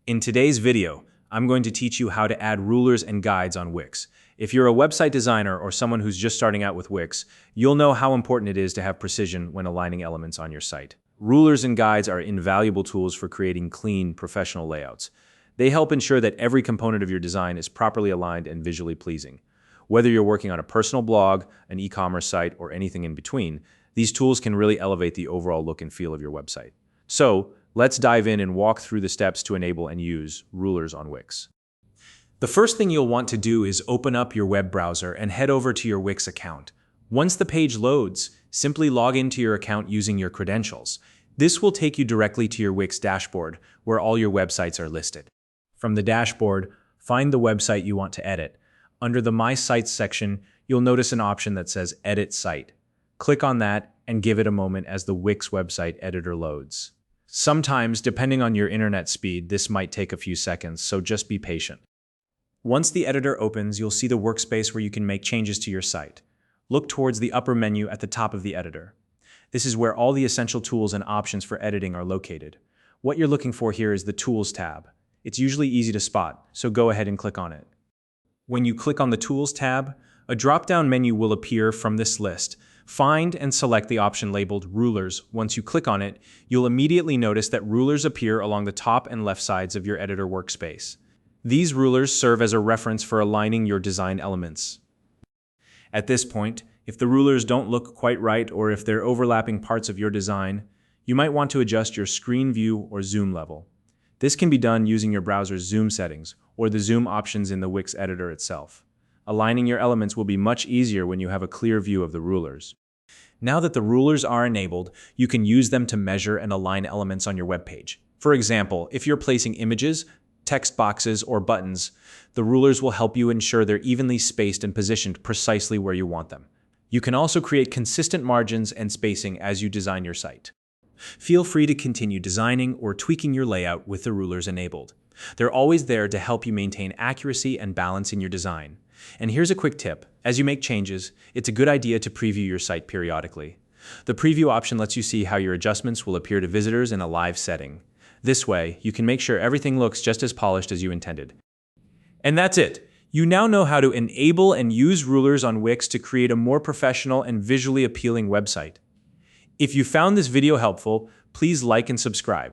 In today's video, I'm going to teach you how to add rulers and guides on Wix. If you're a website designer or someone who's just starting out with Wix, you'll know how important it is to have precision when aligning elements on your site. Rulers and guides are invaluable tools for creating clean, professional layouts. They help ensure that every component of your design is properly aligned and visually pleasing. Whether you're working on a personal blog, an e-commerce site, or anything in between, these tools can really elevate the overall look and feel of your website. So, let's dive in and walk through the steps to enable and use rulers on Wix. The first thing you'll want to do is open up your web browser and head over to your Wix account. Once the page loads, simply log into your account using your credentials. This will take you directly to your Wix dashboard, where all your websites are listed. From the dashboard, find the website you want to edit. Under the My Sites section, you'll notice an option that says Edit Site. Click on that and give it a moment as the Wix website editor loads. Sometimes, depending on your internet speed, this might take a few seconds, so just be patient. Once the editor opens, you'll see the workspace where you can make changes to your site. Look towards the upper menu at the top of the editor. This is where all the essential tools and options for editing are located. What you're looking for here is the Tools tab. It's usually easy to spot, so go ahead and click on it. When you click on the Tools tab, a drop-down menu will appear from this list. Find and select the option labeled Rulers. Once you click on it, you'll immediately notice that rulers appear along the top and left sides of your editor workspace. These rulers serve as a reference for aligning your design elements. At this point, if the rulers don't look quite right or if they're overlapping parts of your design, you might want to adjust your screen view or zoom level. This can be done using your browser's zoom settings or the zoom options in the Wix editor itself. Aligning your elements will be much easier when you have a clear view of the rulers. Now that the rulers are enabled, you can use them to measure and align elements on your web page. For example, if you're placing images, text boxes, or buttons, the rulers will help you ensure they're evenly spaced and positioned precisely where you want them. You can also create consistent margins and spacing as you design your site. Feel free to continue designing or tweaking your layout with the rulers enabled. They're always there to help you maintain accuracy and balance in your design. And here's a quick tip. As you make changes, it's a good idea to preview your site periodically. The preview option lets you see how your adjustments will appear to visitors in a live setting. This way, you can make sure everything looks just as polished as you intended. And that's it. You now know how to enable and use rulers on Wix to create a more professional and visually appealing website. If you found this video helpful, please like and subscribe.